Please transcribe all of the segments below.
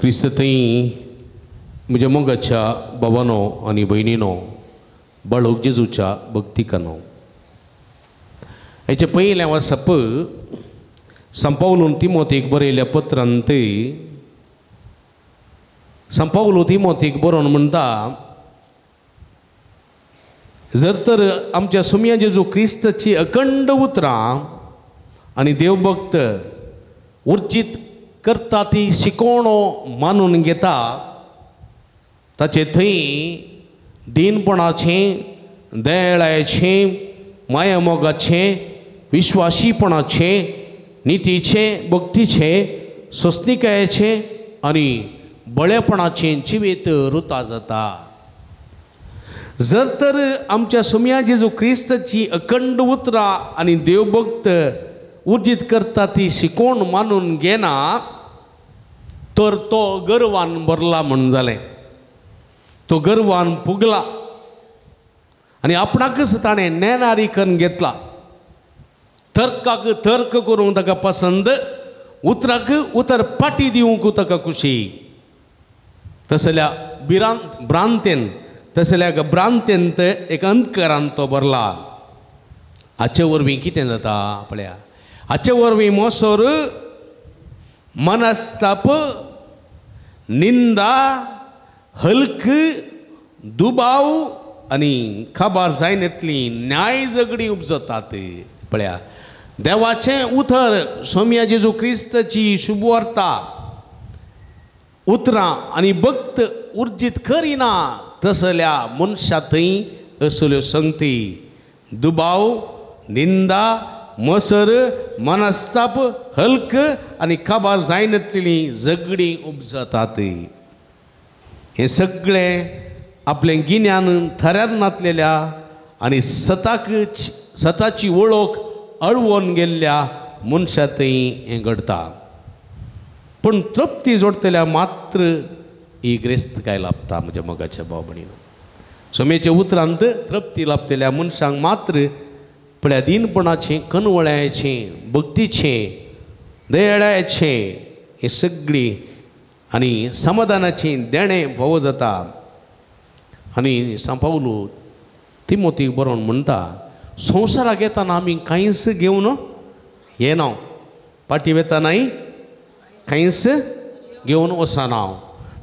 क्रिस्त थंय म्हज्या मोगाच्या भावानो आनी भयणीनो बाळोक जेजूच्या भक्तिकानो हेचे पयलें वचप संपावलून तिमोथेक बरयल्या पत्रांत संपावलो तिमोथेक बरोवन म्हणटा जर तर आमच्या सुम्या जेजू क्रिस्ताची अखंड उतरां आनी देवभक्त उर्जीत करता ती शिकोवणो मानून घेता ताचे थंय दीनपणाचें दयाळायेचें मायामोगाचें विश्वासीपणाचें नितीचें भक्तीचें सोंसणिकायेचें आनी बळेपणाचें जिवीत रुता जाता जर तर आमच्या सुम्या जेजू क्रिस्ताची अखंड उतरां आनी देवभक्त उर्जीत करता ती शिकोवण मानून घेना तर तो गर्वान भरला म्हण जालें तो गर्वान फुगला आनी आपणाकच ताणें नेनारीकन घेतला तर्काक तर्क करूंक ताका पसंद उतराक उतर पाटी दिवंक ताका खुशी तसल्या भ्रांतेन तसल्या भ्रांतेंत एक अंधकारान तो भरला हाचे वरवीं कितें जाता पळया हाचे वरवीं मोसोर मनस्ताप निंदा हल्क दुबाव आनी खबर जायन येतली न्याय झगडी उपजतात पळया देवाचें उतर सोम्या जेजू क्रिस्ताची शुभवार्ता उतरां आनी भक्त उर्जीत करिना तसल्या मनशा थंय असल्यो संगती दुबाव निंदा मसर मनस्ताप हल्क आनी खबर जायन येतली झगडी उपजतात हे सगळें आपलें गिन्यान थऱ्यार नातलेल्या आनी सताची वळख अळवून गेल्ल्या मनशा थंय हें घडटा पूण तृप्ती जोडतल्या मात्र ही ग्रेस्तकाय लाभता म्हज्या मोगाच्या भाव भयणीनो सोमेच्या उतरांत तृप्ती लाभतल्या मनशांक मात्र पळया दीनपणाचें कनवळ्याचें भक्तीचें दयाळायेचें हें सगळी आनी समाधानाचें देणें फावो जाता आनी सांपावलो तिमोथेक बरोवन म्हणटा संवसाराक येताना आमी कांयच घेवन येना पाटी वेतानाय कांयच घेवन वचना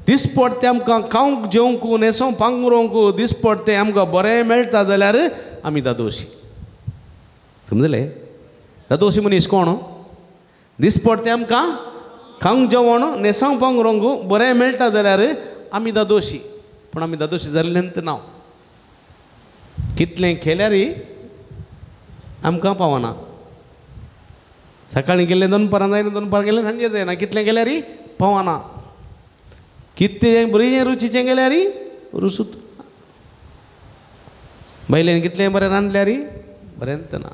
दिसपट तें आमकां खावंक जेवंक न्हेसोवंक पांगरोवंक दिसपट तें आमकां बरें मेळटा जाल्यार आमी दादोशी समजलें दादोशी मनीस कोण दिसपट तें आमकां खावंक जेवण न्हेसोवंक पांगरोवंक बरें मेळटा जाल्यार आमी दादोशी पूण आमी दादोशी जाल्लेंत ना कितलें केल्यारय आमकां पावना सकाळीं गेल्लें दनपारां जायना दनपारां गेलें सांजे जायना कितलें केल्यारय पावना कितें बरें रुचीचें केल्यारय रुचूत बायलेन कितलें बरें रांदल्यारय बरेंत ना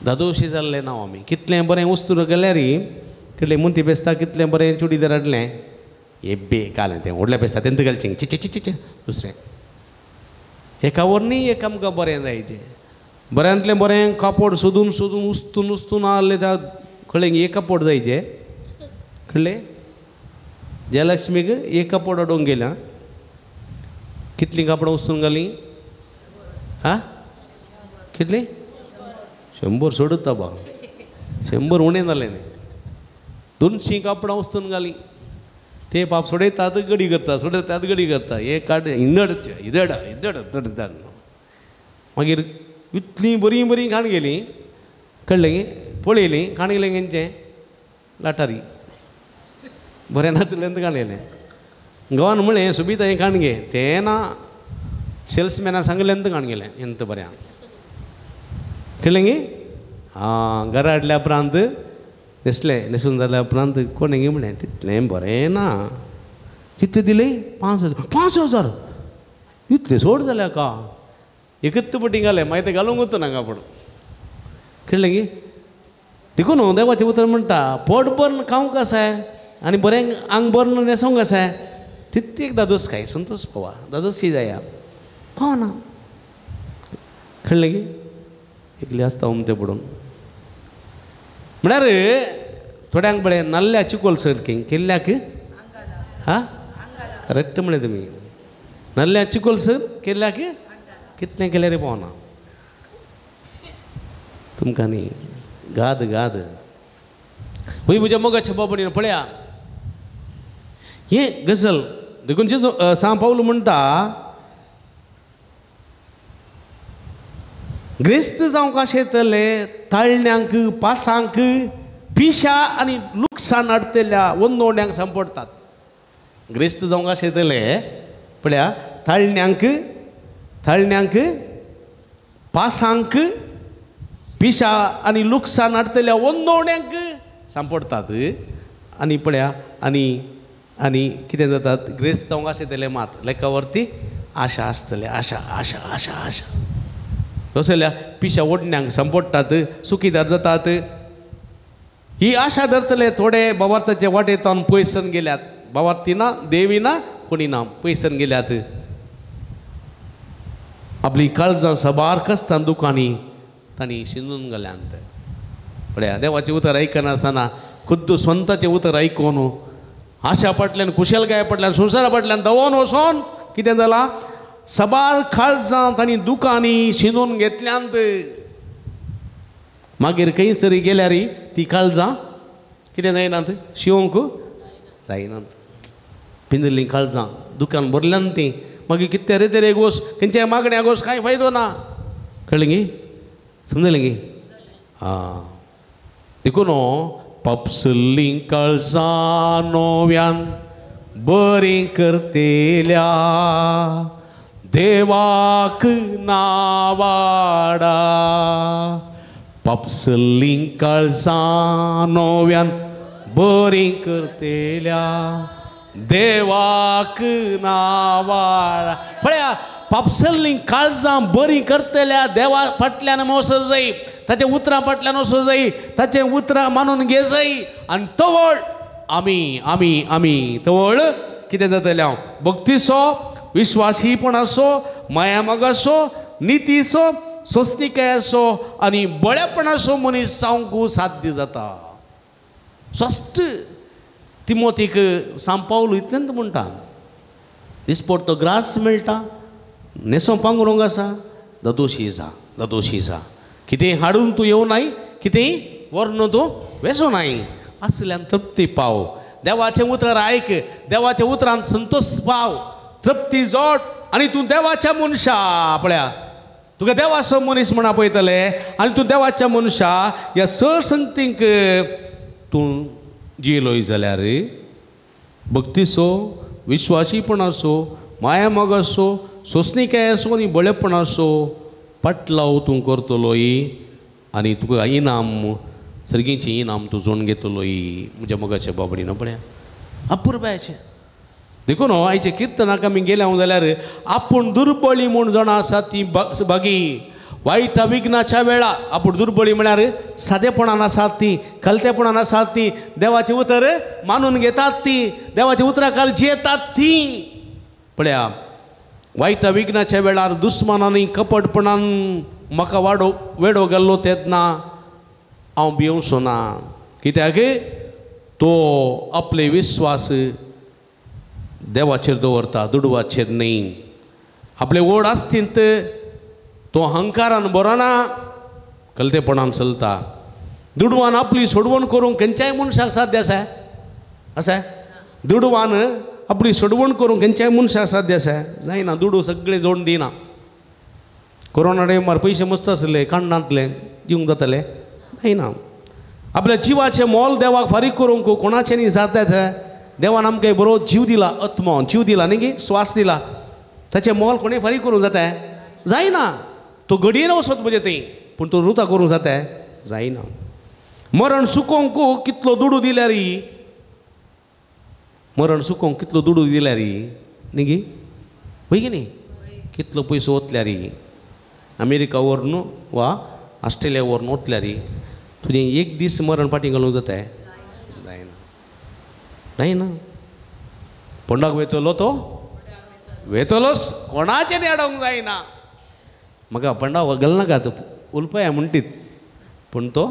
दादोशी जाल्ले ना आमी कितलें बरें वस्तू केल्यारय कितलें मुंती पेस्ता कितलें बरें चुडीदार हाडलें हे बेकालें तें व्हडलें पेस्ता तेंत घालचें ची ची ची ची दुसरें एका वरनी एक आमकां बरें जायचें बऱ्यांतलें बरें कापड सोदून सोदून उस्तून उस्तून आहलें त्या कळ्ळें एक कापड जायचें कळ्ळें जयलक्ष्मीक एक कापड हाडूंक गेल्या कितलीं कापडां उस्तून घालीं हा कितलीं 100 सोडत बा 100 उणें जालें न्ही 200 कापडां उस्तून घालीं ते पाप सोडयतात गडी करता सोडयतात गडी करता हे काड इदड इदड इदड इदड मागीर इतलीं बरीं बरीं घाण गेलीं कळ्ळें पळयलीं घाण गेलें तेंचें लाटारी बरें नातलें घाण गेलें गांवान म्हळें सुबिता हें घाण गे तें ना सेल्समॅनान सांगलें घाण गेलें एंत बरें कळ्ळें गे हां घरा हाडल्या उपरांत न्हेसून जाल्या उपरांत कोणें गे म्हळें तितलें बरें ना कितलें दिलें 5,000 इतलें सोड जाल्या का एकत्त पटी घालें मागीर तें घालूंक वचो नाका पूण कळ्ळें गे देखून न्हू देवाचें उतर म्हणटा पोट भरून खावंक आसाय आनी बरें आंग भरून न्हेसोवंक आसाय तितली एक दादोस खाय संतोश पवा दादोशी जाया पावना कळ्ळें गे एकली आसता उमते पडून म्हळ्यार थोड्यांक बळे नल्ल्या चिकोल सर्किंग केल्ल्याक हां करेक्ट म्हळे तुमी नल्ल्या चिकोल सर केल्ल्याक कितलें केलें रे पावना तुमकां न्ही गाद गाद हूंय म्हज्या मोगाच्या बाबडीन पळया हे गजल देखून जेजू सांव पावलो म्हणटा ग्रेस्त जावंक आशेतले ताळण्यांक पासांक पिशा आनी लुकसाण हाडटल्या वंदोड्यांक सांपडटात ग्रेस्त जावंक आशेतले पळया ताळण्यांक पासांक पिशा आनी लुकसाण हाडटल्या वंदोड्यांक सांपडटात आनी पळया आनी कितें जातात ग्रेस्त जावंक आशेतले मात लेका व्हरती आशा आसतले आशा आशा आशा आशा तसल्या पिशा ओडण्यांक संपडटात सुखीदार जातात ही आशा धरतले थोडे बाबार्थाचे वाटेतान पयसन गेल्यात बाबार्थी ना देवी ना कोणी ना पयसन गेल्यात आपली काळजां सबार कस्तान दुखांनी तांणी शिंदून गेल्यांत पळया देवाचें उतर आयकनासतना खुद्द स्वंताचें उतर आयकून आशा फाटल्यान कुशलकाय फाटल्यान संवसारा फाटल्यान दवोन वचोन कितें जालां सबार काळजां तांणी दुखांनी शिंदून घेतल्यांत मागीर खंय सरी गेल्यार ती काळजां कितें जायनात शिवंक जायनात पिंजरलीं काळजां दुखान भरल्यान ती मागीर कितें रे तरे गोस खंयच्याय मागण्या गोस कांय फायदो ना कळ्ळें गे समजलें गे हां देखून पपसल्लीं काळजां नव्यान बरीं करतेल्या देवाक नावाडा पपसल्लीं काळजां नव्यान बरीं करतेल्या देवाक नावाडा पळया पापसल्लीं काळजां बरीं करतल्या देवा फाटल्यान वचूं जाय ताच्या उतरां फाटल्यान वचूं जाय ताचें उतरां मानून घे जाय आनी तवळ आमी तवळ कितें जातलें हांव भक्तीचो विश्वासीपण आसो माया मोग आसो नितीचो सोंसणीकाय आसो आनी बळेपणाचो मनीस जावंक साध्य जाता स्वस्थ तिमोथीक सांव पावलो इतलेंच म्हणटा दिसपट्टो ग्रास मेळटा न्हेसो पांगरूंक आसा दोशी जा कितेंय हाडून तूं येवनाय कितेंय व्हरून तूं वेसोनाय असल्यान तृप्ती पाव देवाचें उतर आयक देवाच्या उतरान संतोष पाव तृप्ती जोड आनी तूं देवाच्या मनशा पळया तुका देवाचो मनीस म्हण आपयतले आनी तूं देवाच्या मनशा ह्या सरसंगतीक तूं जियेलोय जाल्यार भक्तीचो विश्वासीपणाचो माया मोग आसो सोंसणीकाय आसो आनी बळेपण आसो पटलाव तूं करतलोय आनी तुका इनाम सर्गीचें इनाम तूं जोडून घेतलोय म्हज्या मोगाच्या बाबडीन पळया अपुर्बायचें देखून आयचे किर्तनाक आमी गेल्या जाल्यार आपूण दुर्बळी म्हूण जाणां आसा ती बागी वायटा विघ्नाच्या वेळा आपूण दुर्बळी म्हळ्यार सादेपणान आसात ती कलतेपणान आसात ती देवाचें उतर मानून घेतात ती देवाच्या उतरा खाल जियेतात ती पळया वायटा विघ्नाच्या वेळार दुस्मानांनी कपटपणान म्हाका वेडो गेल्लो तेन्ना हांव भिवचो ना कित्याक तो आपले विश्वास देवाचेर दवरता दुडवाचेर न्ही आपले ओड आसतींत तो अहंकारान बरोना कलतेपणान चलता दुडवान आपली सोडवण करूंक खंयच्याय मनशाक साध्य आसा दुडवान आपली सोडवण करूंक खंयच्याय मनशाक साध्य आसा जायना दुडू सगळे जोडून दिना कोरोना टायमार पयशे मस्त आसले काण्णांतले दिवंक जाताले जायना आपल्या जिवाचें मोल देवाक फारीक करूंक कोणाचें न्ही जाता देवान आमकां बरो जीव दिला आत्मो जीव दिला न्ही गे स्वास दिला ताचें मोल कोणें फारीक करूंक जाता जायना तो घडयेन वचत म्हणजे थंय पूण तो रुता करूंक जाता जायना मरण सुकोवंक कितलो दुडू दिल्यार मरण सुकोवंक कितलो दुडू दिल्यार न्ही गे वय गे न्ही कितलो पयसो वतल्यार अमेरिका व्हरून वा ऑस्ट्रेलिया व्हरून वतल्यार तुजें एक दीस मरण फाटी घालूंक जाता जायना पोंडाक वेतलो तो वेतलोच कोणाचें आडोवंक जायना म्हाका पोंडा वगल नाका उलपया म्हणटीत पूण तो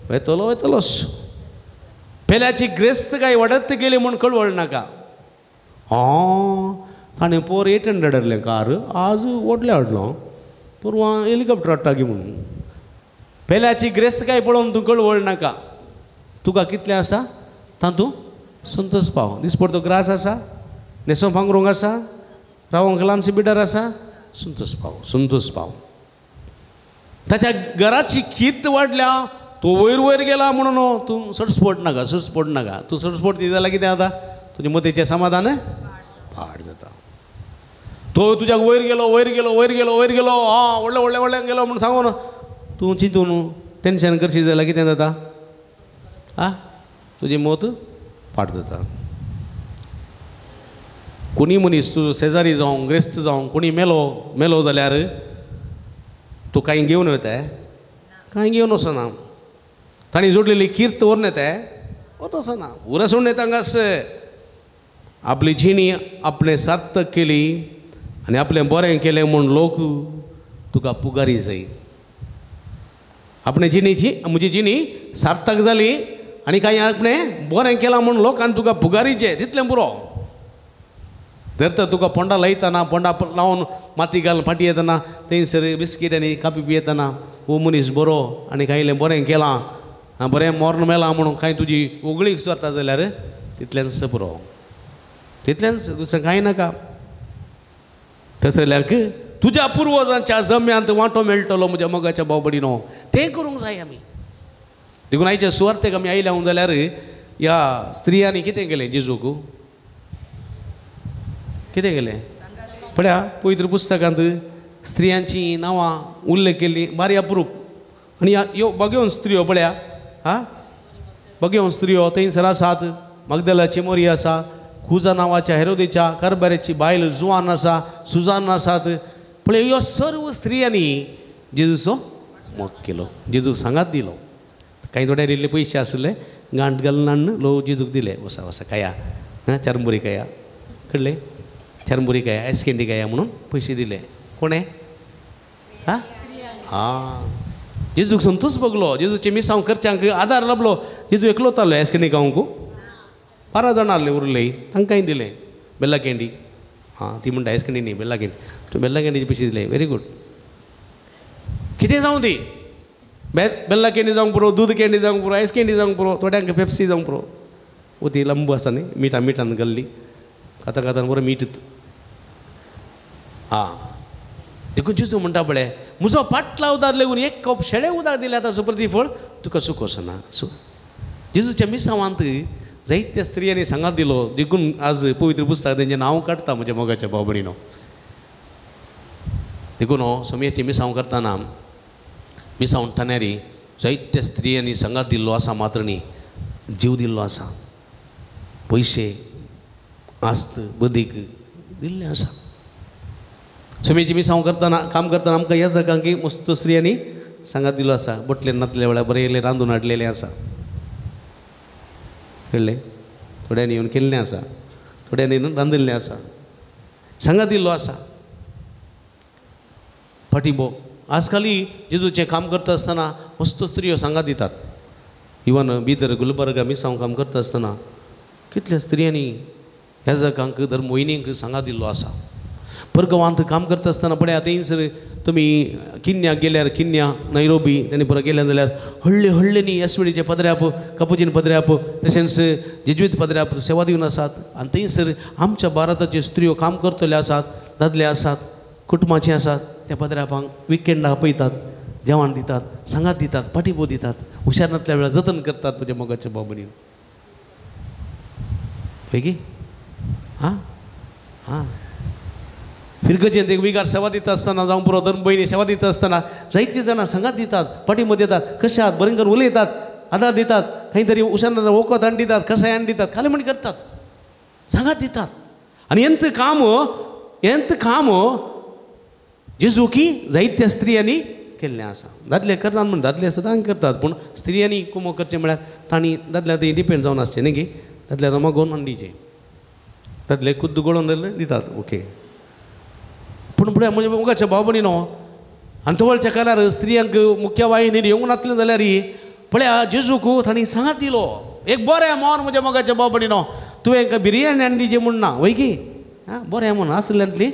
वेतलोच पेल्याची ग्रेस्त काय वाढत गेली म्हणून कळवळ नाका ताणें पोर 800 हाडलें कार आज ओडले हाडलो परवा हेलिकॉप्टर हाडटा म्हणून पेल्याची ग्रेस्त काय पळोवन तूं कळवळ नाका तुका कितलें आसा तातूंत संतोश पाव दिसपडतो ग्रास आसा न्हेसों पांघरूंक आसा रावंक लांबसी बिडर आसा संतोष पाव ताच्या घराची कीर्त वाडल्या तो वयर वयर गेला म्हणून तूं सडस्फोट नाका तूं सडस्फोट ती जाल्यार कितें जाता तुजें मतेचें समाधान पाड जाता तो तुज्याक वयर गेलो व्हडले व्हडले गेलो म्हणून सांगून तूं चिंतून टेन्शन करशी जाल्यार कितें जाता तुजें मत पाड जाता कोणी मनीस तूं शेजारी जावं ग्रेस्त जावं कोणी मेलो जाल्यार तूं कांय घेवन वता कांय घेवन वचना ताणी जोडलेली कीर्त व्हरून येता वचना उरा सोडून येता हांगास आपली जिणी आपणें सार्थक केली आनी आपलें बरें केलें म्हूण लोक तुका पुगारी जाय आपणे म्हजी जिणी सार्थक जाली आनी कांय आपणें बरें केलां म्हूण लोकांनी तुका पुगारीचें तितलें पुरो जर तर तुका पोंडा लायतना पोंडा लावन माती घालून फाटी येतना थंयसर बिस्कीट आनी कापी पियेतना हो मनीस बरो आनी कांय इल्लें बरें केलां बरें मोर्न मेलां म्हणून कांय तुजी ओगळीक जाता जाल्यार तितलेंच पुरो तितलेंच दुसरें कांय नाका तशें जाल्यार तुज्या पुर्वजांच्या जम्यांत वांटो मेळटलो म्हज्या मोगाच्या बावबडीनो तें करूंक जाय आमी देखून आयच्या सुवार्थेक आमी आयल्या जाल्यार ह्या स्त्रियांनी कितें केलें जेजूक कितें केलें पळया पवित्र पुस्तकांत स्त्रियांची नांवां उल्लेख केल्ली बारी अप्रूप आनी ह्यो बग्योन स्त्रियो पळया बग्योन स्त्रियो थंयसर आसात मगदलाची मोरी आसा खुजा नांवाच्या हेरोदेच्या करबऱ्याची बायल जुवान आसा सुजान आसात पळय ह्यो सर्व स्त्रियांनी जेजूचो मोग केलो जेजूक सांगात दिलो कांय थोड्यार इल्ले पयशे आसले गांठ घालून हाडून लो जेजूक दिले वसा खाया चारमुरी खाया कळ्ळें चारमुरी खाया आयस्कँडी खाया म्हणून पयशे दिले कोणें जेजूक संतोश भोगलो जेजूचे मिसांव करच्यांक आदार लाभलो जेजू एकलो तालो आयस्कँडी खावंक 12 जाणां आहले उरले तांकांय दिले बेल्ला कँडी ती म्हणटा आयस्कँडी न्ही बेल्ला कँडी तूं बेल्ला कँडीचे पयशे दिले वेरी गूड कितें जावं दी बेल्ला कँडी जावंक पुरो दूद कँडी जावंक पुरो आयस कँडी जावंक पुरो थोड्यांक पेप्सी जावंक पुरो वो ती लंबू आसा न्ही मिठान घाल्ली खाता बरो मीठ देखून जेजू म्हणटा पळय म्हजो पाटला उदार लेगून एक कप शेडें उदक दिलें आतां प्रतिफळ तुका सूख वचना जेजूच्या मिसांवांत जायत्या स्त्रियांनी सांगात दिलो देखून आज पवित्र पुस्तकांत तेंचें नांव काडटा म्हज्या मोगाच्या भावभयणीनो देखून सोमयाचें मिसांव करतना मिसांव ठाण्यारी जायत्या स्त्रियांनी सांगात दिल्लो आसा मात्र न्ही जीव दिल्लो आसा पयशे आस्त बदीक दिल्लें आसा सोमयाची मिसांव करतना काम करतना आमकां ह्या जागांक की मस्त स्त्रियांनी सांगात दिलो आसा बटलेन नातल्या वेळार बरें इल्लें रांदून हाडलेलें आसा कळ्ळें थोड्यांनी येवन केल्लें आसा थोड्यांनी रांदिल्लें आसा सांगात दिल्लो आसा फाटीबो आजकाली जेजूचें काम करता आसतना मस्त स्त्रियो सांगात दितात इवन बिदर गुलबर्गा मिसांव काम करता आसतना कितल्या स्त्रियांनी ह्या जागांक दर मोहिनीक सांगात दिल्लो आसा परगांवांत काम करता आसतना पळय थंयसर तुमी किन्याक गेल्यार किन्या नैरोबी तेणी परत गेल्या जाल्यार हळ्ळे न्ही एसवेडीचे पदऱ्याप कापुजीन पदऱ्याप तशेंच जेजुईत पदऱ्याप सेवा दिवन आसात आनी थंयसर आमच्या भारताच्यो स्त्रियो काम करतल्यो आसात दादले आसात कुटुंबाचे आसात त्या पदऱ्यापांक विकेंडाक आपयतात जेवण दितात सांगात दितात पाठिंबो दितात हुशार नासल्या वेळार जतन करतात म्हज्या मोगाच्या बाबडीन पळय गे फिरगजेंत एक विगार सेवा दिता आसतना जावं पुरो धर्म भयणी सेवा दिता आसतना जायतीं जाणां सांगात दितात पाठिंबो दितात कशे आहात बरें करून उलयतात आदार दितात खंय तरी हुशार वखद हाडून दितात कसाय हाडून दितात खाली म्हण करतात सांगात दितात आनी हेंत काम जेजू की जायत्या स्त्रियांनी केल्लें आसा दादले करनात म्हण दादले आसा तांकां करतात पूण स्त्रियांनी कुमो करचें म्हळ्यार तांणी दादल्या थंय डिपेंड जावन आसचें न्ही गे दादल्या तो मागोवन आनी दिचें दादले कुद्द गळोवन दितात ओके पूण फुडें म्हणजे मोगाच्या भावभयणीनो आनी तवळच्या काळार स्त्रियांक मुख्य वाहिनीर येवंक नासलें जाल्यार पळया जेजूक तांणी सांगात दिलो एक बरें मोन म्हज्या मोगाच्या बाबडीनो तुवें बिरयानी हाडली जे म्हण ना वय की आं बरें म्हण आसल्यांतली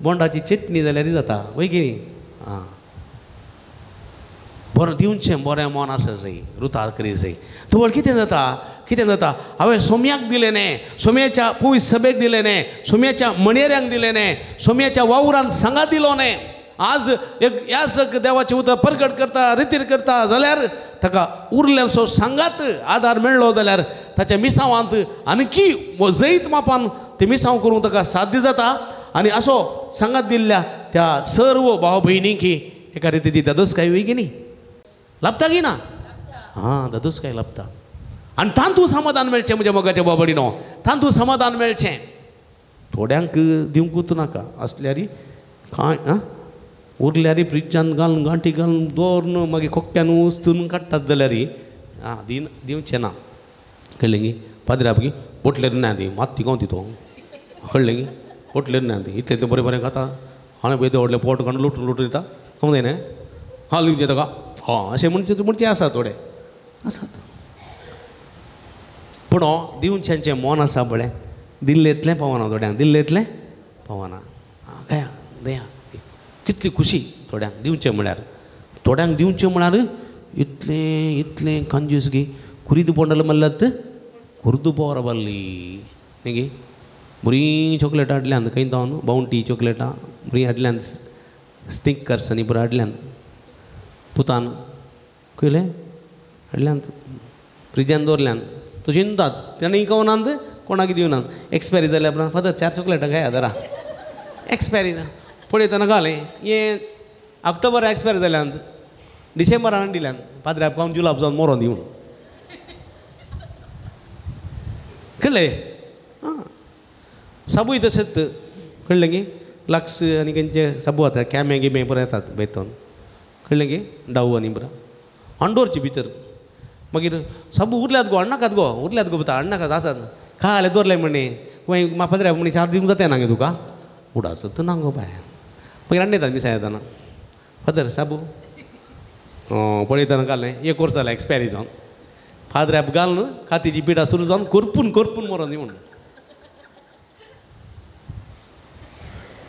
बोंडाची चटणी जाल्यार जाता वय की आं बरें दिवचें बरें मोन आसा जाय रुता करी जाय तुवें कितें जाता हांवें सोम्याक दिलें न्ही सोम्याच्या पुय सभेक दिलें न्ही सोम्याच्या मणेऱ्यांक दिलें न्ही सोम्याच्या वावरान सांगात दिलो न्ही आज एक यासक देवाचें उदक प्रकट करता रितीर करता जाल्यार ताका उरल्यासो सांगात आदार मेळ्ळो जाल्यार ताच्या मिसांवांत आणकी जैत मापान ते मिसांव करूंक ताका साध्य जाता आनी असो सांगात दिल्ल्या त्या सर्व भाव भयणींकी एका रितीची दादोसकाय वय की न्ही लाभता की ना हां दादोसकाय लाभता आनी तांतूं समाधान मेळचें म्हज्या मोगाच्या बाबडीनो तांतूं समाधान मेळचें थोड्यांक दिवंकूच नाका असल्यार कांय आं उरल्यार फ्रिजान घालून गांठी घालून दवरून मागीर खोक्क्यान उस्तून काडटात जाल्यार आं दिवचें ना कळ्ळें गी पाद्र्याक गी पोटलेर ना दी मात तिगो दितो कळ्ळें गी पोटलेर ना दी इतलें तें बरें बरें खाता हांवें पळय व्हडलें पोट काडून लुटून दिता समज न्ही हांव दिवचें ताका हय अशें म्हणचे आसा थोडे आसात पूण दिवच्यांचें मोन आसा पळय दिल्लें इतलें पावना थोड्यांक दिल्लें इतलें पावना घया दया कितली खुशी थोड्यांक दिवचें म्हळ्यार थोड्यांक दिवचें म्हळ्यार इतलें इतलें कंजूस गी कुरीद बोंडल मल्लत कुर्द पोर बल्ली न्ही गे बरीं चॉकलेटां हाडल्यान खंय जावन बावंटी चॉकलेटां बरीं हाडल्यान स्टिकर्स आनी बरें हाडल्यान पुतान कळ्ळें हाडल्यान फ्रिजान दवरल्यान तो चिंतात तेणें इकवनात कोणाक दिवनात एक्सपायरी जाल्या उपरांत फादर 4 चॉकलेटां घाया जरा एक्सपायरी पळयतना घालें हें ऑक्टोबर एक्सपायर जाल्यान डिसेंबरान दिल्यान पाद्र्याक पावन जुलाब जावन मरोन दिवन कळ्ळें आं साबूय तशेंच कळ्ळें गे लक्स आनी खंयचे साबू आता कॅमे गिमे बरें येतात बेतोन कळ्ळें गे डाऊ आनी बरा हाडून भितर मागीर साबू उरल्यात गो हाडनाकात गो उरल्यात गो बता हाडनाकात आसात खा जाल्यार दवरले म्हणे मागीर पाद्र्याक म्हणे 4 दिवंक जाता ना गे तुका उडासत ना गो बाय मागीर हाडून दिसा येताना फादर साबू पळयतना घालें 1 वर्स जालें एक्सपायरी जावन फादऱ्याक घालून खातीची पिडा सुरू जावन करपून करपून मरोन दी म्हणून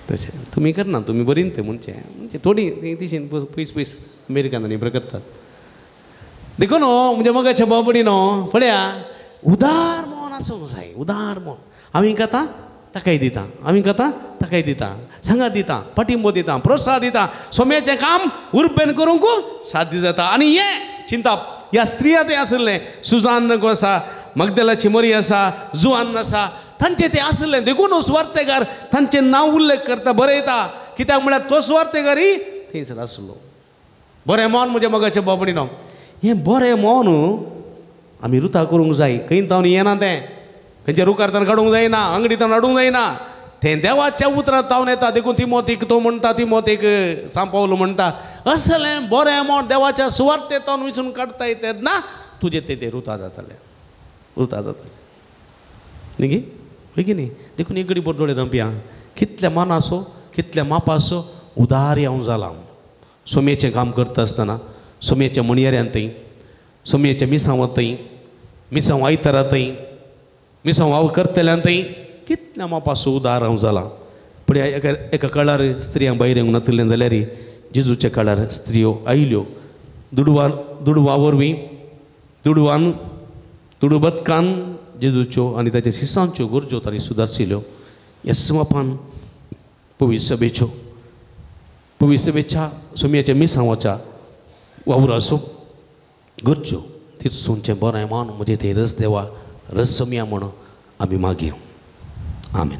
तशें तुमी करना तुमी बरीं तें म्हणजे थोडी दिशीन पयस पयस अमेरिकान आनी बरें करतात देखून म्हणजे मोगाच्या बाबडीन पळया उदार मोन आसूंक जाय उदार मोन हांवें खाता ताकाय दिता हांवें खाता ताकाय दिता सांगात दिता पाठिंबो दिता प्रोत्साह दिता सोम्याचें काम उरपेन करूंक साध्य जाता आनी हें चिंता ह्या स्त्रिया ते आसलें सुजान गो आसा मगदलाची मरी आसा जुआन आसा तांचें तें आसलें देखून सुवार्थेकार तांचें नांव उल्लेख करता बरयता कित्याक म्हळ्यार तो सुवार्थेकारी थंयसर आसलो बरें मोन म्हज्या मोगाच्या बाबडीन हें बरें मोन आमी रुता करूंक जाय खंय तावन येना तें खंयच्या रुखार काडूंक जायना अंगडीतन हाडूंक जायना तें देवाच्या उतरांत तावन येता देखून तिमोथीक तो म्हणटा तिमोथीक सांपावलो म्हणटा असलें बरें मोन देवाच्या सुवार्थेंतून वचून काडटा तेन्ना तुजें तें रुता जातालें न्ही गे वय की न्ही देखून एक घडी बोरदोळे दंप्या कितल्या मानासो कितल्या मापासो उदार हांव जालां सोम्याचें काम करता आसतना सोम्याच्या मणयाऱ्यांतय सोम्याच्या मिसांवांतय मिसांव आयतारांतय मिसांव हांव करतल्यांतय कितल्या मापासो उदार हांव जालां पण एका काळार स्त्रियांक भायर येवंक नासलें जाल्यार जेजूच्या काळार स्त्रियो आयल्यो दुडवा वरवीं दुडू बदकान जेजूच्यो आनी ताच्या शिसांच्यो गरजो तांणी सुदारशिल्ल्यो ह्या समापान पवित्र सभेच्या सोम्याच्या मिसांवाच्या वावराचो गरजो तिरसूनचें बरें मान म्हजें तें रस देवा रस सोम्या म्हणून आमी मागया आमेन.